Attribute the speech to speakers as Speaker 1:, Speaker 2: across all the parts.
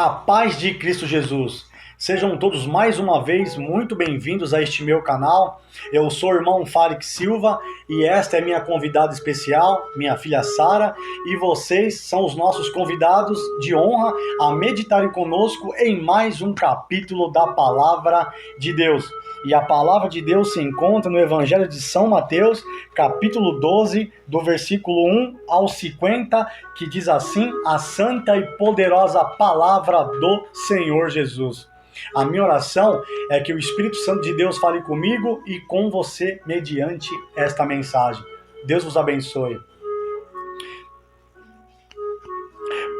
Speaker 1: A paz de Cristo Jesus. Sejam todos mais uma vez muito bem-vindos a este meu canal. Eu sou o irmão Fárik Silva e esta é minha convidada especial, minha filha Sara, e vocês são os nossos convidados de honra a meditarem conosco em mais um capítulo da Palavra de Deus. E a Palavra de Deus se encontra no Evangelho de São Mateus, capítulo 12, do versículo 1 ao 50, que diz assim: a santa e poderosa Palavra do Senhor Jesus. A minha oração é que o Espírito Santo de Deus fale comigo e com você mediante esta mensagem. Deus vos abençoe.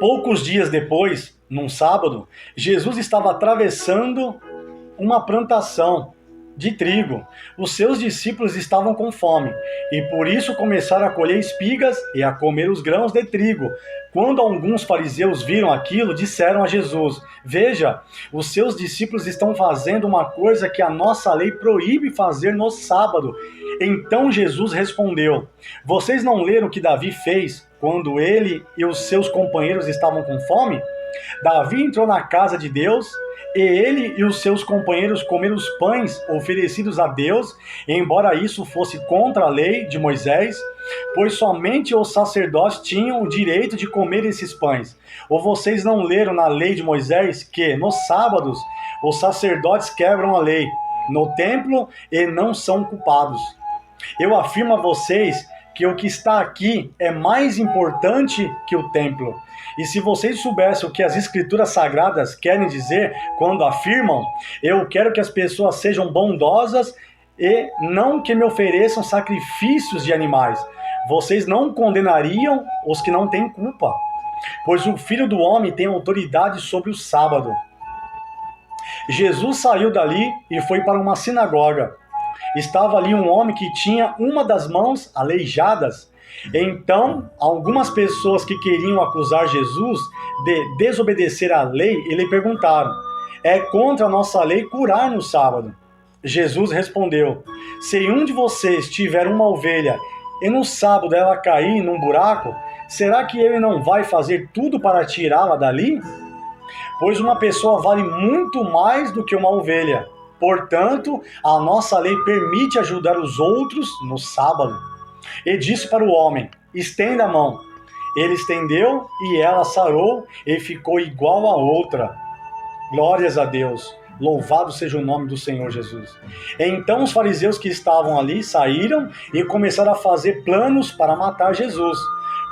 Speaker 1: Poucos dias depois, num sábado, Jesus estava atravessando uma plantação de trigo. Os seus discípulos estavam com fome e por isso começaram a colher espigas e a comer os grãos de trigo. Quando alguns fariseus viram aquilo, disseram a Jesus: veja, os seus discípulos estão fazendo uma coisa que a nossa lei proíbe fazer no sábado. Então Jesus respondeu: vocês não leram o que Davi fez quando ele e os seus companheiros estavam com fome? Davi entrou na casa de Deus e ele e os seus companheiros comeram os pães oferecidos a Deus, embora isso fosse contra a lei de Moisés, pois somente os sacerdotes tinham o direito de comer esses pães. Ou vocês não leram na lei de Moisés que, nos sábados, os sacerdotes quebram a lei no templo e não são culpados? Eu afirmo a vocês que o que está aqui é mais importante que o templo. E se vocês soubessem o que as Escrituras Sagradas querem dizer quando afirmam: eu quero que as pessoas sejam bondosas e não que me ofereçam sacrifícios de animais, vocês não condenariam os que não têm culpa, pois o Filho do Homem tem autoridade sobre o sábado. Jesus saiu dali e foi para uma sinagoga. Estava ali um homem que tinha uma das mãos aleijadas. Então, algumas pessoas que queriam acusar Jesus de desobedecer à lei, lhe perguntaram: é contra a nossa lei curar no sábado? Jesus respondeu: se um de vocês tiver uma ovelha e no sábado ela cair num buraco, será que ele não vai fazer tudo para tirá-la dali? Pois uma pessoa vale muito mais do que uma ovelha. Portanto, a nossa lei permite ajudar os outros no sábado. E disse para o homem: estenda a mão. Ele estendeu e ela sarou e ficou igual a outra. Glórias a Deus. Louvado seja o nome do Senhor Jesus. Então os fariseus que estavam ali saíram e começaram a fazer planos para matar Jesus.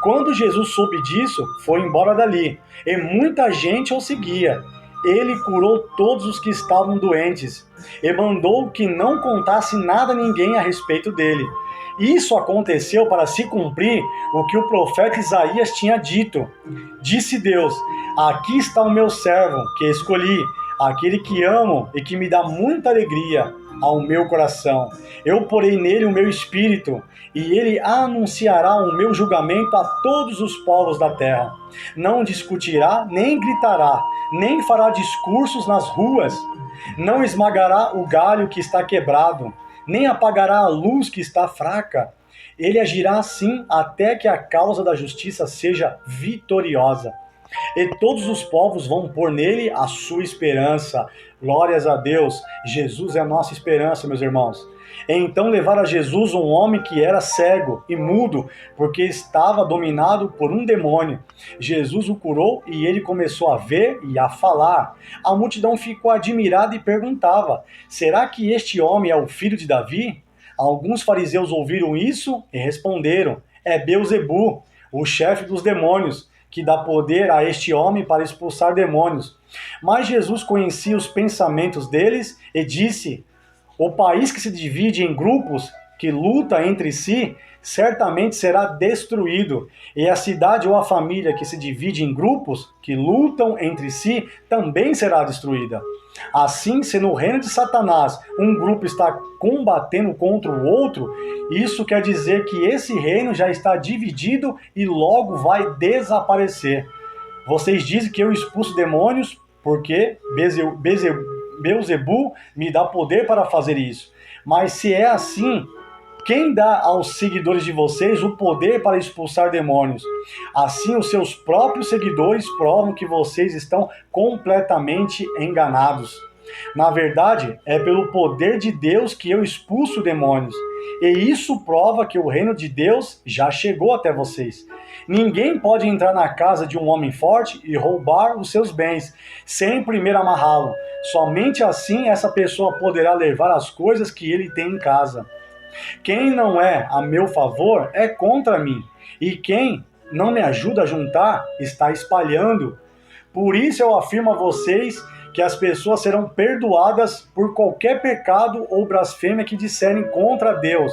Speaker 1: Quando Jesus soube disso, foi embora dali, e muita gente o seguia. Ele curou todos os que estavam doentes e mandou que não contasse nada a ninguém a respeito dele. Isso aconteceu para se cumprir o que o profeta Isaías tinha dito. Disse Deus: aqui está o meu servo que escolhi, aquele que amo e que me dá muita alegria ao meu coração. Eu porei nele o meu espírito e ele anunciará o meu julgamento a todos os povos da terra. Não discutirá, nem gritará, nem fará discursos nas ruas. Não esmagará o galho que está quebrado, nem apagará a luz que está fraca. Ele agirá assim até que a causa da justiça seja vitoriosa. E todos os povos vão pôr nele a sua esperança. Glórias a Deus. Jesus é a nossa esperança, meus irmãos. Então levaram a Jesus um homem que era cego e mudo, porque estava dominado por um demônio. Jesus o curou e ele começou a ver e a falar. A multidão ficou admirada e perguntava: será que este homem é o filho de Davi? Alguns fariseus ouviram isso e responderam: é Beelzebu, o chefe dos demônios, que dá poder a este homem para expulsar demônios. Mas Jesus conhecia os pensamentos deles e disse: o país que se divide em grupos, que luta entre si, certamente será destruído, e a cidade ou a família que se divide em grupos, que lutam entre si, também será destruída. Assim, se no reino de Satanás um grupo está combatendo contra o outro, isso quer dizer que esse reino já está dividido e logo vai desaparecer. Vocês dizem que eu expulso demônios porque Beelzebu me dá poder para fazer isso. Mas se é assim, Quem dá aos seguidores de vocês o poder para expulsar demônios? Assim, os seus próprios seguidores provam que vocês estão completamente enganados. Na verdade, é pelo poder de Deus que eu expulso demônios. E isso prova que o reino de Deus já chegou até vocês. Ninguém pode entrar na casa de um homem forte e roubar os seus bens, sem primeiro amarrá-lo. Somente assim essa pessoa poderá levar as coisas que ele tem em casa. Quem não é a meu favor é contra mim, e quem não me ajuda a juntar está espalhando. Por isso eu afirmo a vocês que as pessoas serão perdoadas por qualquer pecado ou blasfêmia que disserem contra Deus.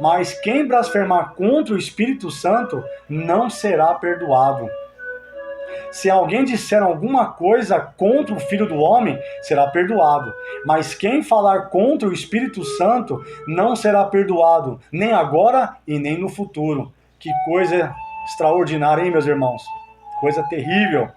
Speaker 1: Mas quem blasfemar contra o Espírito Santo não será perdoado. Se alguém disser alguma coisa contra o Filho do Homem, será perdoado. Mas quem falar contra o Espírito Santo não será perdoado, nem agora e nem no futuro. Que coisa extraordinária, hein, meus irmãos? Coisa terrível.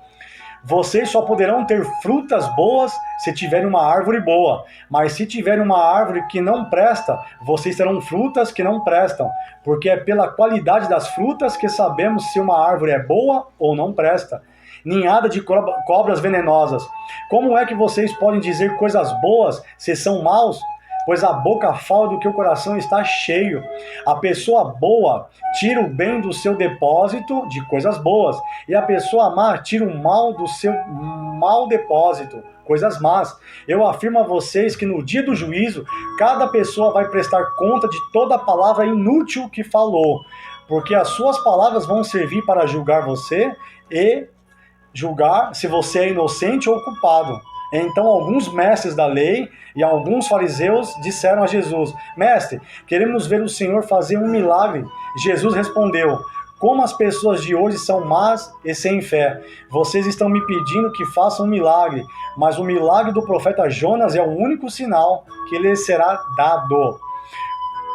Speaker 1: Vocês só poderão ter frutas boas se tiverem uma árvore boa. Mas se tiverem uma árvore que não presta, vocês terão frutas que não prestam. Porque é pela qualidade das frutas que sabemos se uma árvore é boa ou não presta. Ninhada de cobras venenosas. Como é que vocês podem dizer coisas boas se são maus? Pois a boca fala do que o coração está cheio. A pessoa boa tira o bem do seu depósito de coisas boas, e a pessoa má tira o mal do seu mau depósito, coisas más. Eu afirmo a vocês que no dia do juízo, cada pessoa vai prestar conta de toda a palavra inútil que falou, porque as suas palavras vão servir para julgar você e julgar se você é inocente ou culpado. Então alguns mestres da lei e alguns fariseus disseram a Jesus: Mestre, queremos ver o Senhor fazer um milagre. Jesus respondeu: Como as pessoas de hoje são más e sem fé. Vocês estão me pedindo que faça um milagre, mas o milagre do profeta Jonas é o único sinal que lhe será dado.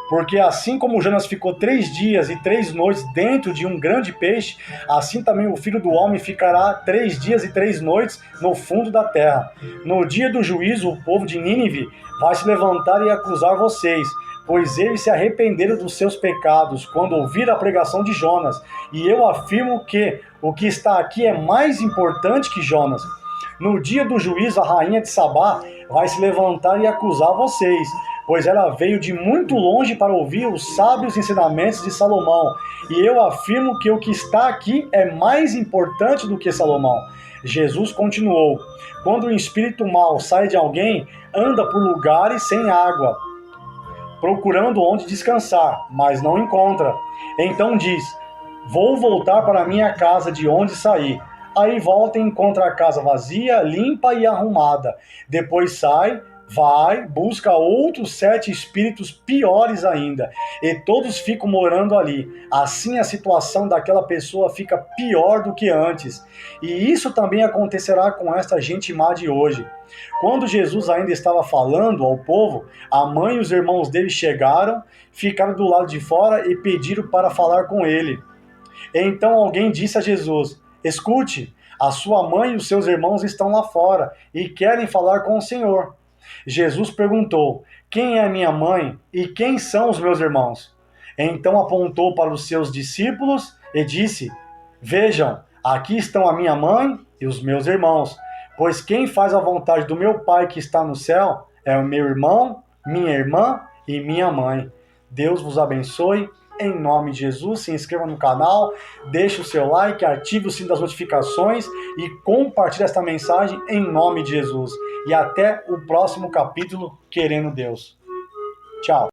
Speaker 1: Porque assim como Jonas ficou 3 dias e 3 noites dentro de um grande peixe, assim também o Filho do Homem ficará 3 dias e 3 noites no fundo da terra. No dia do juízo, o povo de Nínive vai se levantar e acusar vocês, pois eles se arrependeram dos seus pecados quando ouviram a pregação de Jonas. E eu afirmo que o que está aqui é mais importante que Jonas. No dia do juízo, a rainha de Sabá vai se levantar e acusar vocês, pois ela veio de muito longe para ouvir os sábios ensinamentos de Salomão. E eu afirmo que o que está aqui é mais importante do que Salomão. Jesus continuou: Quando o espírito mau sai de alguém, anda por lugares sem água, procurando onde descansar, mas não encontra. Então diz: Vou voltar para minha casa de onde saí. Aí volta e encontra a casa vazia, limpa e arrumada. Depois sai, vai, busca outros 7 espíritos piores ainda, e todos ficam morando ali. Assim a situação daquela pessoa fica pior do que antes. E isso também acontecerá com esta gente má de hoje. Quando Jesus ainda estava falando ao povo, a mãe e os irmãos dele chegaram, ficaram do lado de fora e pediram para falar com ele. Então alguém disse a Jesus: Escute, a sua mãe e os seus irmãos estão lá fora e querem falar com o Senhor. Jesus perguntou: Quem é minha mãe e quem são os meus irmãos? Então apontou para os seus discípulos e disse: Vejam, aqui estão a minha mãe e os meus irmãos. Pois quem faz a vontade do meu Pai que está no céu é o meu irmão, minha irmã e minha mãe. Deus vos abençoe. Em nome de Jesus, se inscreva no canal, deixe o seu like, ative o sino das notificações e compartilhe esta mensagem em nome de Jesus. E até o próximo capítulo, querendo Deus. Tchau.